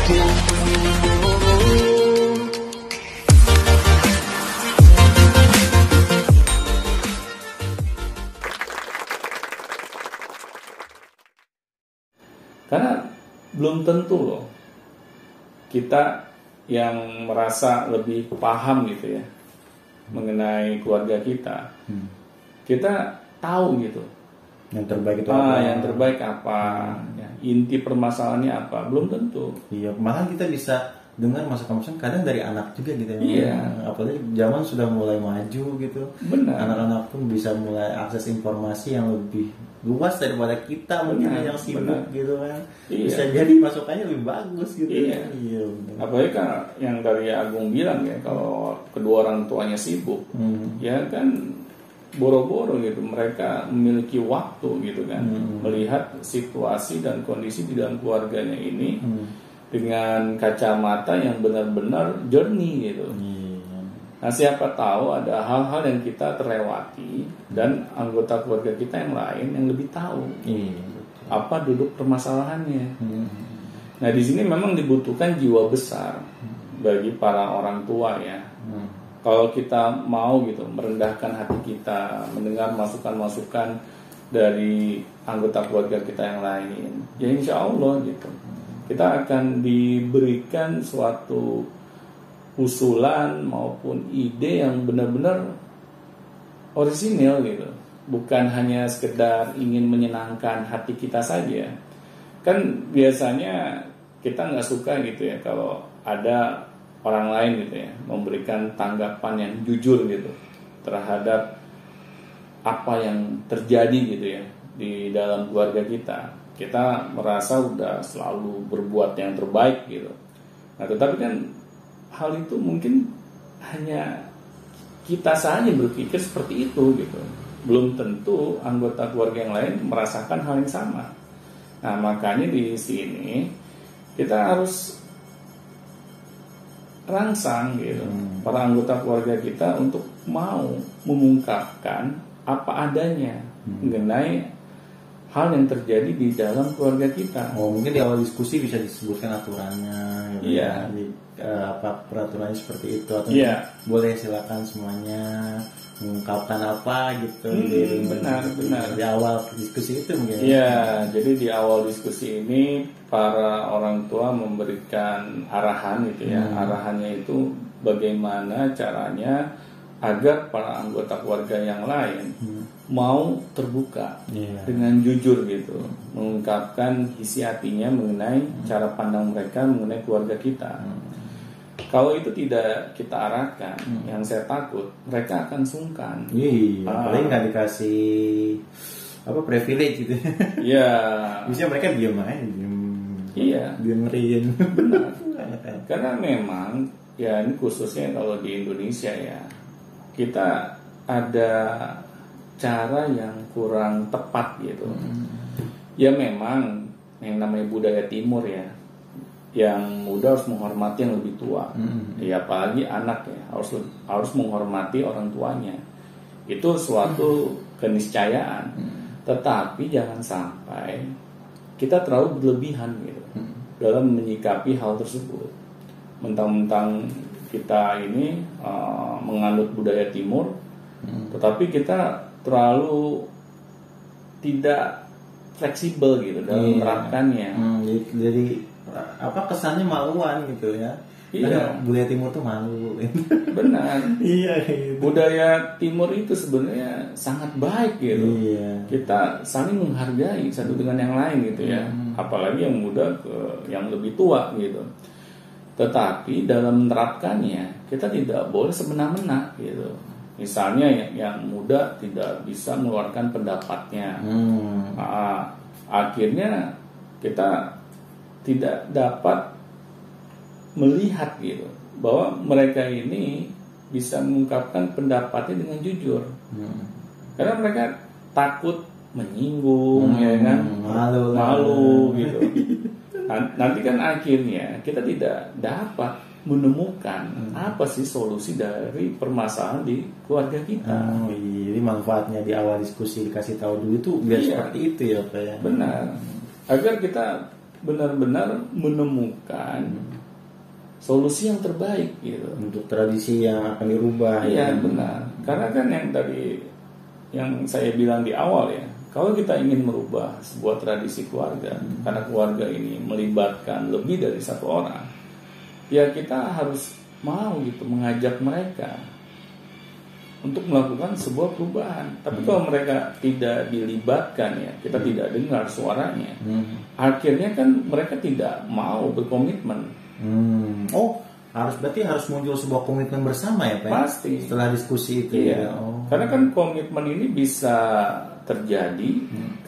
Karena belum tentu loh kita yang merasa lebih paham gitu ya mengenai keluarga kita. Kita tahu gitu yang terbaik itu apa? Yang terbaik apa, ya, inti permasalahannya apa, belum tentu. Iya, malah kita bisa dengar masukan-masukan kadang dari anak juga gitu. Iya. Apalagi zaman sudah mulai maju gitu. Benar. Anak-anak pun bisa mulai akses informasi yang lebih luas daripada kita mungkin yang sibuk gitu kan. Iya. Bisa jadi masukannya lebih bagus gitu. Iya. Apalagi kan yang dari Agung bilang ya, kalau kedua orang tuanya sibuk, ya kan boro-boro gitu, mereka memiliki waktu gitu kan, melihat situasi dan kondisi di dalam keluarganya ini dengan kacamata yang benar-benar jernih gitu. Nah, siapa tahu ada hal-hal yang kita terlewati dan anggota keluarga kita yang lain yang lebih tahu apa duduk permasalahannya. Nah, di sini memang dibutuhkan jiwa besar bagi para orang tua ya. Kalau kita mau gitu merendahkan hati kita, mendengar masukan-masukan dari anggota keluarga kita yang lain, ya insya Allah gitu, kita akan diberikan suatu usulan maupun ide yang benar-benar orisinil gitu, bukan hanya sekedar ingin menyenangkan hati kita saja. Kan biasanya kita nggak suka gitu ya kalau ada orang lain gitu ya memberikan tanggapan yang jujur gitu terhadap apa yang terjadi gitu ya di dalam keluarga kita. Kita merasa udah selalu berbuat yang terbaik gitu. Nah, tetapi kan hal itu mungkin hanya kita saja berpikir seperti itu gitu. Belum tentu anggota keluarga yang lain merasakan hal yang sama. Nah, makanya di sini kita harus rangsang gitu para anggota keluarga kita untuk mau mengungkapkan apa adanya mengenai hal yang terjadi di dalam keluarga kita. Mungkin di awal diskusi bisa disebutkan aturannya gitu. Iya. Apa peraturannya seperti itu atau boleh silakan semuanya mengungkapkan apa gitu. Benar. Di awal diskusi itu mungkin. Iya, jadi di awal diskusi ini para orang tua memberikan arahan gitu ya. Arahannya itu bagaimana caranya agar para anggota keluarga yang lain mau terbuka dengan jujur gitu, mengungkapkan isi hatinya mengenai cara pandang mereka mengenai keluarga kita. Kalau itu tidak kita arahkan, yang saya takut mereka akan sungkan. Paling nggak dikasih apa privilege gitu. Iya. Bisa mereka diam aja, dengerin. Benar. Karena memang ya ini khususnya kalau di Indonesia ya, kita ada cara yang kurang tepat gitu. Ya memang yang namanya budaya timur ya, yang muda harus menghormati yang lebih tua. Ya apalagi anak ya harus menghormati orang tuanya. Itu suatu keniscayaan. Tetapi jangan sampai kita terlalu berlebihan gitu dalam menyikapi hal tersebut. Mentang-mentang kita ini menganut budaya timur, tetapi kita terlalu tidak fleksibel gitu dalam menerapkannya. Jadi apa kesannya maluan gitu ya. Iya. Budaya timur tuh malu. Benar. Iya. Gitu. Budaya timur itu sebenarnya sangat baik gitu. Iya. Kita saling menghargai satu dengan yang lain gitu ya. Apalagi yang muda ke yang lebih tua gitu. Tetapi dalam menerapkannya kita tidak boleh semena-mena gitu. Misalnya yang muda tidak bisa mengeluarkan pendapatnya. Akhirnya kita tidak dapat melihat gitu bahwa mereka ini bisa mengungkapkan pendapatnya dengan jujur. Karena mereka takut menyinggung, ya kan, malu gitu. Nanti kan akhirnya kita tidak dapat menemukan apa sih solusi dari permasalahan di keluarga kita. Jadi manfaatnya di awal diskusi dikasih tahu dulu itu biar seperti itu ya Pak ya. Benar. Agar kita benar-benar menemukan solusi yang terbaik gitu untuk tradisi yang akan dirubah. Iya benar, karena kan yang tadi yang saya bilang di awal ya, kalau kita ingin merubah sebuah tradisi keluarga, karena keluarga ini melibatkan lebih dari satu orang, ya kita harus mau gitu mengajak mereka untuk melakukan sebuah perubahan. Tapi kalau mereka tidak dilibatkan ya, kita tidak dengar suaranya, akhirnya kan mereka tidak mau berkomitmen. Oh, berarti harus muncul sebuah komitmen bersama ya Pak? Pasti. Setelah diskusi itu iya. Ya. Oh. Karena kan komitmen ini bisa terjadi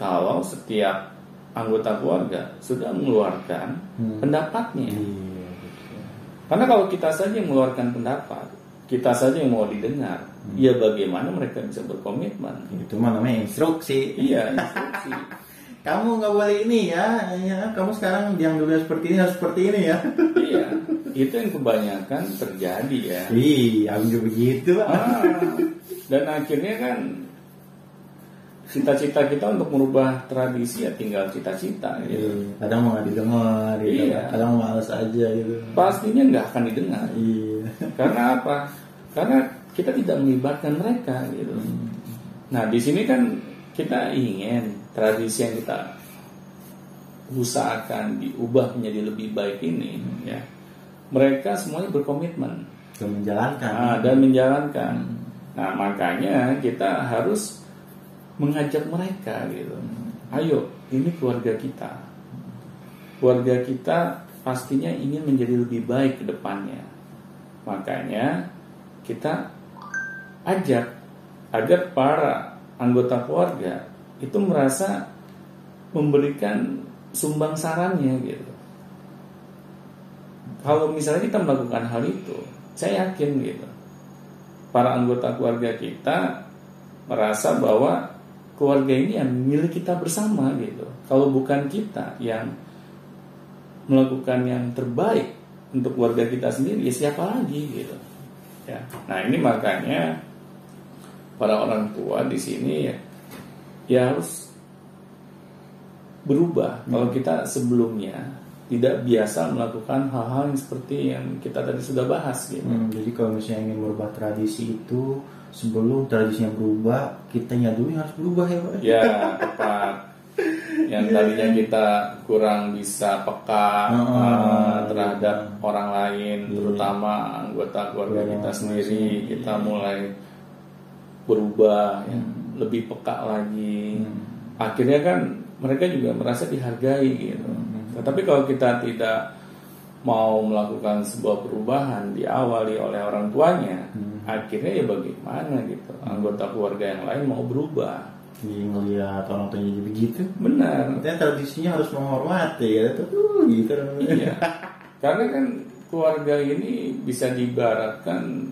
kalau setiap anggota keluarga sudah mengeluarkan pendapatnya. Iya. Karena kalau kita saja yang mengeluarkan pendapat, kita saja yang mau didengar, ya bagaimana mereka bisa berkomitmen? Itu mah namanya instruksi. Iya, instruksi. Kamu nggak boleh ini ya, kamu sekarang yang dulu seperti ini harus seperti ini ya. Iya, itu yang kebanyakan terjadi ya. Iya, juga begitu. Dan akhirnya kan cita-cita kita untuk merubah tradisi ya tinggal cita-cita gitu. Kadang mau nggak didengar, gitu. Iya. Kadang malas aja gitu. Pastinya nggak akan didengar. Iya. Karena apa? Karena kita tidak melibatkan mereka gitu. Nah di sini kan kita ingin tradisi yang kita usahakan diubah menjadi lebih baik ini, ya mereka semuanya berkomitmen dan menjalankan. Nah makanya kita harus mengajak mereka gitu. Ayo, ini keluarga kita. Keluarga kita pastinya ingin menjadi lebih baik ke depannya. Makanya kita ajak agar para anggota keluarga itu merasa memberikan sumbang sarannya gitu. Kalau misalnya kita melakukan hal itu, saya yakin gitu, para anggota keluarga kita merasa bahwa keluarga ini yang milik kita bersama gitu. Kalau bukan kita yang melakukan yang terbaik untuk keluarga kita sendiri, ya siapa lagi gitu. Ya. Nah ini makanya para orang tua di sini ya harus berubah. Kalau kita sebelumnya tidak biasa melakukan hal-hal yang seperti yang kita tadi sudah bahas gitu. Jadi kalau misalnya ingin merubah tradisi itu, sebelum tradisinya berubah, kitanya dulu yang harus berubah ya Pak? Ya tepat. Yang tadinya kita kurang bisa peka terhadap orang lain, terutama anggota keluarga kita sendiri, kita mulai berubah, ya, lebih peka lagi. Akhirnya kan mereka juga merasa dihargai gitu. Tapi kalau kita tidak mau melakukan sebuah perubahan diawali oleh orang tuanya, akhirnya ya bagaimana gitu anggota keluarga yang lain mau berubah. Ngelihat orang tuanya jadi begitu. Benar. Artinya tradisinya harus menghormati ya, gitu. Iya. Karena kan keluarga ini bisa diibaratkan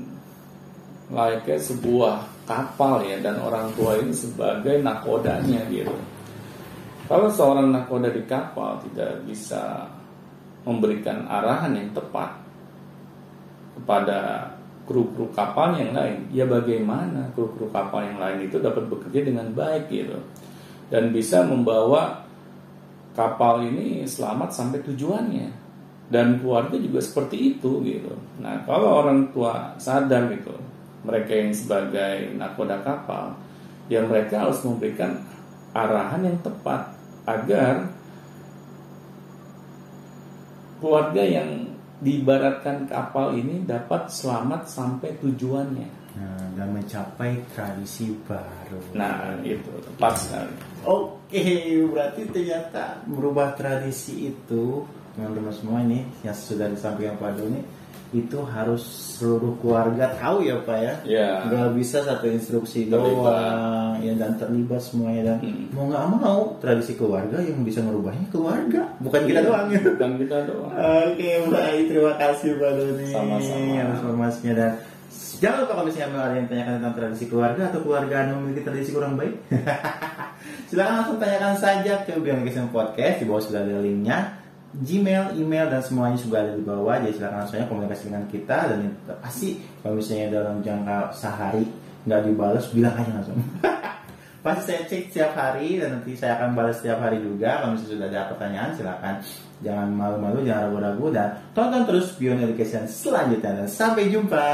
layaknya sebuah kapal ya, dan orang tua ini sebagai nakodanya gitu. Kalau seorang nakoda di kapal tidak bisa memberikan arahan yang tepat kepada kru-kru kapal yang lain, ya bagaimana kru-kru kapal yang lain itu dapat bekerja dengan baik gitu, dan bisa membawa kapal ini selamat sampai tujuannya, dan keluarga juga seperti itu gitu. Nah kalau orang tua sadar gitu, mereka yang sebagai nakoda kapal, ya mereka harus memberikan arahan yang tepat agar keluarga yang diibaratkan kapal ini dapat selamat sampai tujuannya. Dan mencapai tradisi baru. Nah itu tepat sekali. Oke, berarti ternyata merubah tradisi itu, teman-teman semua ini yang sudah disampaikan Pak Doni, itu harus seluruh keluarga tahu ya Pak ya. Nggak bisa satu instruksi doang ya, dan terlibat semuanya, dan mau nggak mau tradisi keluarga yang bisa merubahnya keluarga, bukan kita doang ya. Bukan kita doang. Oke, baik, terima kasih Pak Doni. Sama-sama. Informasinya, dan jangan lupa kalau misalnya ada yang tanyakan tentang tradisi keluarga atau keluarga Anda memiliki tradisi kurang baik, silakan langsung tanyakan saja ke Beyond Education Podcast. Di bawah sudah ada linknya. Gmail, email, dan semuanya juga ada di bawah. Jadi silakan langsung komunikasi dengan kita, dan pasti kalau misalnya dalam jangka sehari nggak dibalas, bilang aja langsung. pasti saya cek setiap hari dan nanti saya akan balas setiap hari juga. Kalau misalnya sudah ada pertanyaan silakan, jangan malu-malu, jangan ragu-ragu, dan tonton terus Pioneer Education selanjutnya, dan sampai jumpa.